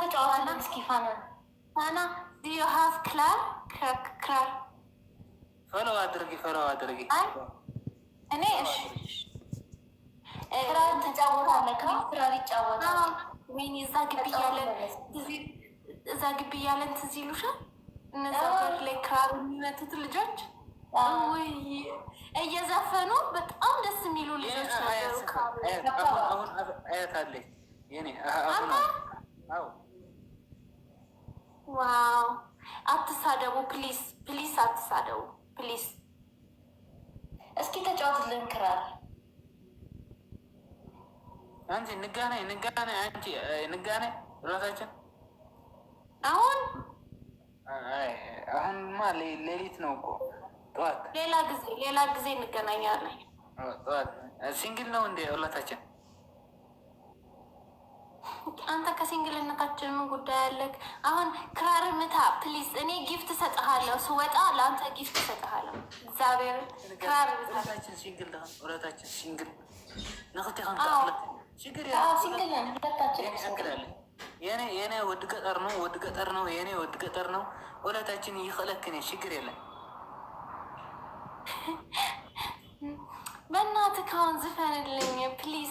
ተጫዋታለን። እስኪ ፋና do you have ክራር ፈሎ አድርጊ እኔ እሺ ክራር ተጫወታለህ። ክራር ይጫወታል። ወይኔ እዛ ግቢ እያለን ትዝ ይሉሻል? እነዛ በር ላይ ክራር የሚመቱት ልጆች ወይ እየዘፈኑ በጣም ደስ የሚሉ ልጆች ነበሩ። አሁን አያት አለኝ የኔ ዋው! አትሳደቡ ፕሊስ አትሳደቡ ፕሊስ። እስኪ ተጫወትልን ክራር አንቺ ንጋኔ አንቺ ንጋኔ ራሳችን አሁንማ ሌሊት ነው እኮ ጠዋት። ሌላ ጊዜ እንገናኛለን። ጠዋት ሲንግል ነው እንዴ ሁለታችን? አንተ ከሲንግልነታችን ምን ጉዳይ አለክ? አሁን ክራር ምታ ፕሊዝ። እኔ ጊፍት እሰጥሃለሁ፣ ስወጣ ለአንተ ጊፍት እሰጥሃለሁ። እግዚአብሔር ክራር ሁለታችን ሲንግል ነው። ሁለታችን ሲንግል ነክቴ ሲንግል ነን ሁለታችን። የኔ ወድ ገጠር ነው የኔ ወድ ገጠር ነው። ሁለታችን ይኸለክኔ ችግር የለም። በእናትህ ካሁን ዝፈንልኝ ፕሊዝ።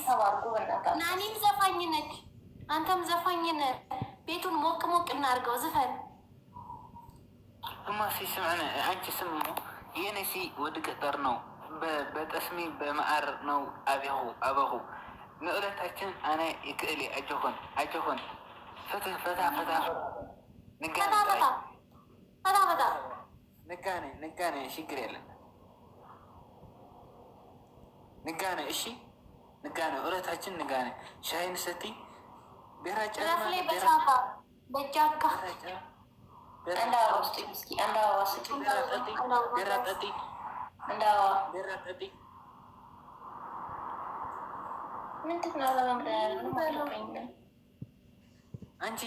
ናኒም ዘፋኝ ነች፣ አንተም ዘፋኝ ነህ። ቤቱን ሞቅ እናድርገው። ዝፈን እማ ሲስምዕነ አንቺ ስምሙ የኔ ሲ ወድ ገጠር ነው። በጠስሚ በመዓር ነው አበሁ ንእለታችን አነ ይክእሊ አጀሆን ፈታ ንጋኔ ችግር የለም። ንጋኔ እሺ ንጋኔ እለታችን ንጋኔ ሻይን ሰቲ ቤራጫ በጃካ ቤራጠጢ አንቺ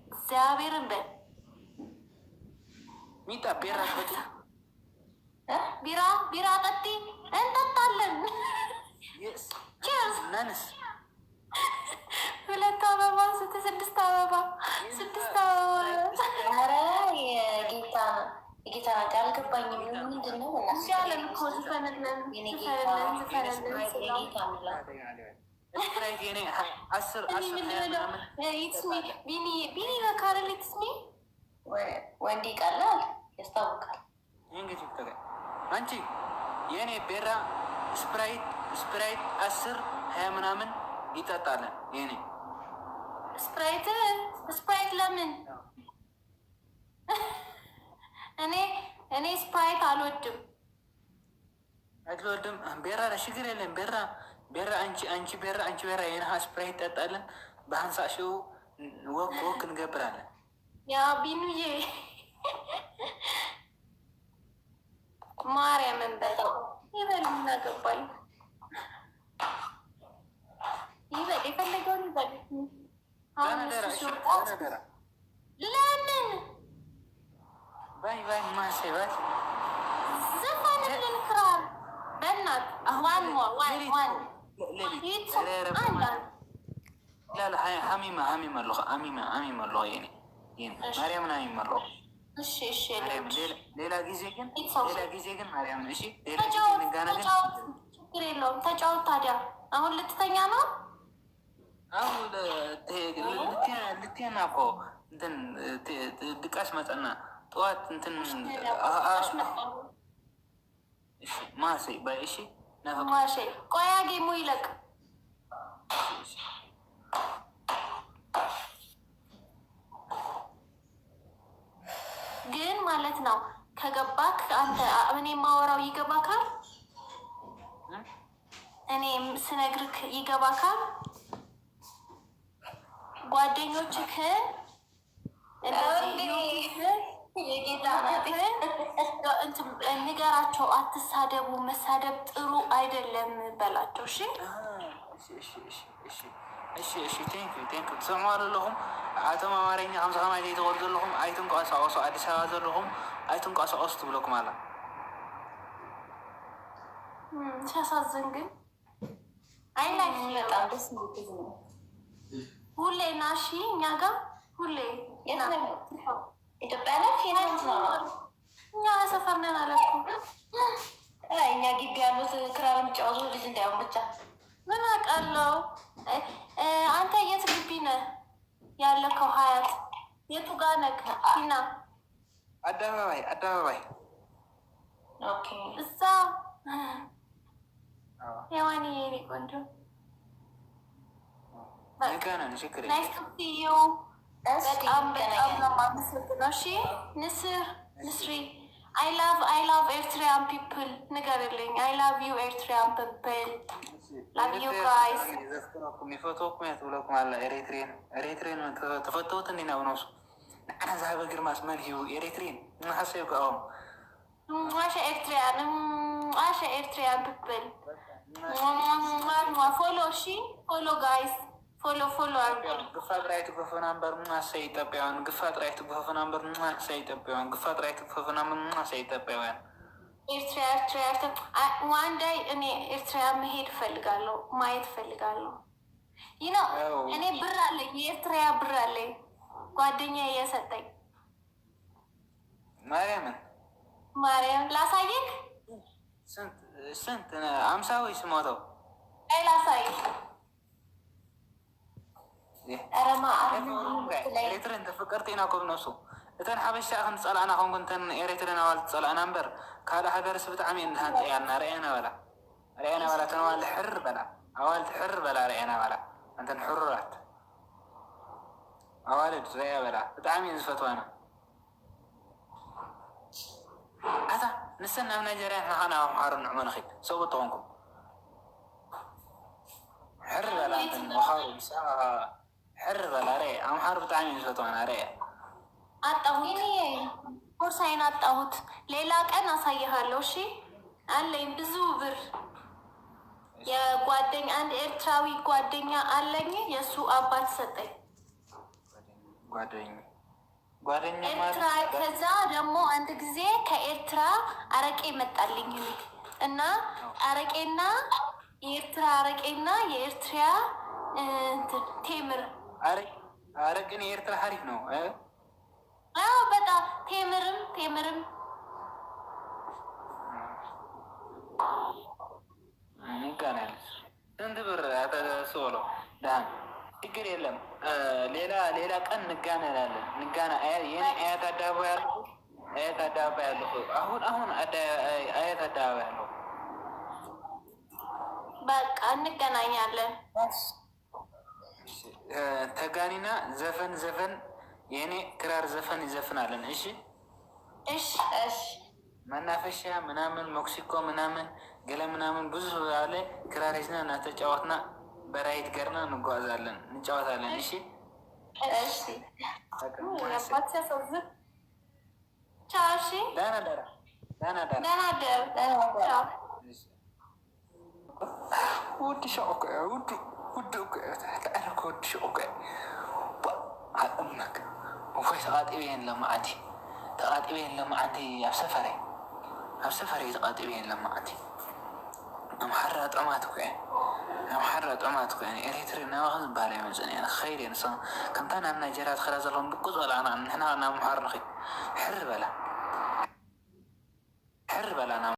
እግዚአብሔርን በል ሚጣ ቤራጠጢ ቢራ ጠጢ እንጠጣለን። ናንስ 2 አበባ 6 አበባ 6 አበባ። ኧረ የጌታ ነገር አልገባኝም። ምንድን ነው ያለን እኮ ዝፈንልን። ቢኒ ካረል ትስሚ ወንዲ ቀላል ያስታውቃል። አንቺ የእኔ ቤራ ስፕራይት 10-20 ምናምን ይጠጣለን። የኔ ስፕራይት ለምን? እኔ ስፕራይት አልወድም። ቤራ ችግር የለም። ቤራ አንቺ ቤራ የነሀ ስፕራይት ይጠጣለን። በ50 ሺው ወክ እንገብራለን። ያ ቢኑዬ ማርያምን በጣም ይበል። እናገባኝ ይበል፣ የፈለገውን ይበል። ለምን ባይ ማሴባት ዘፈንልን ክራር በእናት ዋን ሐሚማ አለሁ የኔ ማርያምን ሐሚማ አለሁ። እሺ ሌላ ጊዜ ግን ማርያምን እሺ፣ ችግር የለውም። ተጫወት። ታዲያ አሁን ልትተኛ ነው? አሁን ልትና እኮ እንትን ድቃሽ መጠና ጠዋት እንትን ማሴ ባይ እሺ፣ ማሴ ቆያ ጌሙ ይለቅ። ግን ማለት ነው ከገባክ አንተ እኔ የማወራው ይገባካል። እኔ ስነግርክ ይገባካል። ጓደኞችህን ንገራቸው። አትሳደቡ፣ መሳደብ ጥሩ አይደለም በላቸው። እሺ ቴንክ ትሰማሉ ኣለኹም። ኣቶም ኣማርኛ ከምዚ ከማይ ዘይተወሉ ዘለኹም ኣይትንቀሳቀሱ። ኣዲስ ኣበባ ዘለኹም ኣይትንቀሳቀሱ ትብለኩም ኣላ። ሲያሳዝን ግን አይ ላይ በጣም ደስ ሁሌ ናሺ እኛ ጋር ሁሌ ኢትዮጵያ ነች። እኛ ሰፈር ነን አለ እኮ። እኛ ግቢ ያሉት ክራር የሚጫወቱ ልጅ እንዳይሆን ብቻ ምን አውቃለሁ። አንተ የት ግቢ ነህ ያለከው? ሀያት የቱ ጋር ነህ? ሂና አደባባይ እዛ ሔዋን የኔ ቆንጆ ናይስ ቱ ሲ ዩ። በጣም በጣም ነው የማመሰግነው። እሺ ንስሪ አይ ላቭ ኤርትሪያን ፒፕል ንገርልኝ። አይ ላቭ ዩ ኤርትሪያን ፒፕል ላቭ ዩ ጋይስ። ሚፈትወኩም እያ ትብለኩም ኣላ ኤሬትሬን ተፈተውት እንዲ ናብ ነብሱ ንዓና ዝሃበ ግርማስ መን ሂቡ ኤሬትሬን ንሓሰብ ከኦም አሸ ኤርትሪያን ፒፕል ፎሎ እሺ ፎሎ ጋይስ ፎሎ ግፋ ጥራይ ትጎፈና እምበር ሰይ ኢትዮጵያውያን ግፋ ጥራይ ትጎፈና እምበር ሰይ ኢትዮጵያውያን ግፋ ጥራይ ትጎፈና እምበር ሰይ ኢትዮጵያውያን ኤርትራ ዋን ዳይ እኔ ኤርትራ መሄድ እፈልጋለሁ፣ ማየት እፈልጋለሁ። ይህ ነው እኔ ብር አለኝ፣ የኤርትራ ብር አለኝ ጓደኛ እየሰጠኝ ማርያም ላሳይክ። ስንት 50 ወይስ ሞተው ላሳይክ ኤሬትሬን ተፈቀርቲ ኢና ኮብ ነሱ እተን ሓበሻ ክንፀላእና ኮንኩ እንተን ኤሬትሬን ኣዋል ትፀላእና እምበር ካልእ ሃገርስ ብጣዕሚ እንሃንጥያና ርአና በላ እተን ኣዋል ሕር በላ ርአና በላ እንተን ሕሩራት ኣዋልድ ርያ በላ ብጣዕሚ ዝፈትዋና ኣታ ንሰን ናብ ናይጀርያ ንሓና ኣምሓሮ ንዕሞ ንኽድ ሰብኡት ተኾንኩም ሕር በላ ምኻሩ ሕር በላ ርአ ኣምሓሮ ብጣዕሚ ዝፈትዋና ርአ አጣሁት ቦርሳዬን አጣሁት። ሌላ ቀን አሳይሃለሁ። እሺ አለኝ ብዙ ብር። የጓደኛ አንድ ኤርትራዊ ጓደኛ አለኝ። የእሱ አባት ሰጠኝ ጓደኛ ኤርትራ። ከዛ ደግሞ አንድ ጊዜ ከኤርትራ አረቄ መጣልኝ እና አረቄና የኤርትራ አረቄና የኤርትራ ቴምር አረቄን የኤርትራ ሀሪፍ ነው። በጣም ቴምርም ይጋናል። ስንት ብር ተስበሎ ዳን ችግር የለም። ሌላ ቀን እንጋናላለን። የኔ አያት አደባባይ ያለሁ አሁን አያት አደባባይ ያለሁ በቃ እንገናኛለን። ተጋኒና ዘፈን የኔ ክራር ዘፈን ይዘፍናለን። እሺ መናፈሻ ምናምን ሜክሲኮ ምናምን ገለ ምናምን ብዙ አለ። ክራር ይዝና እናተጫወትና በራይት ገርና እንጓዛለን፣ እንጫወታለን። እሺ ውድ ሸቆ ውድ ተዕረከ ውድ ሸቆ ኣእምነክ ወኮይ ተቃጢበየን ለማዓንቲ ኣብ ሰፈረይ ተቃጢበየን ለማዓንቲ ኣምሓራ ጥዑማት ኩዐ ኤሬትሪ ናባኸ ዝበሃል ኣይመፅን እየ ንክኸይድ እየ ከምታ ናብ ናይጀርያ ትኸዳ ዘለኹም ብቁ ዝበላና ንሕና ናብ ምሓር ንኸይድ ሕር በላ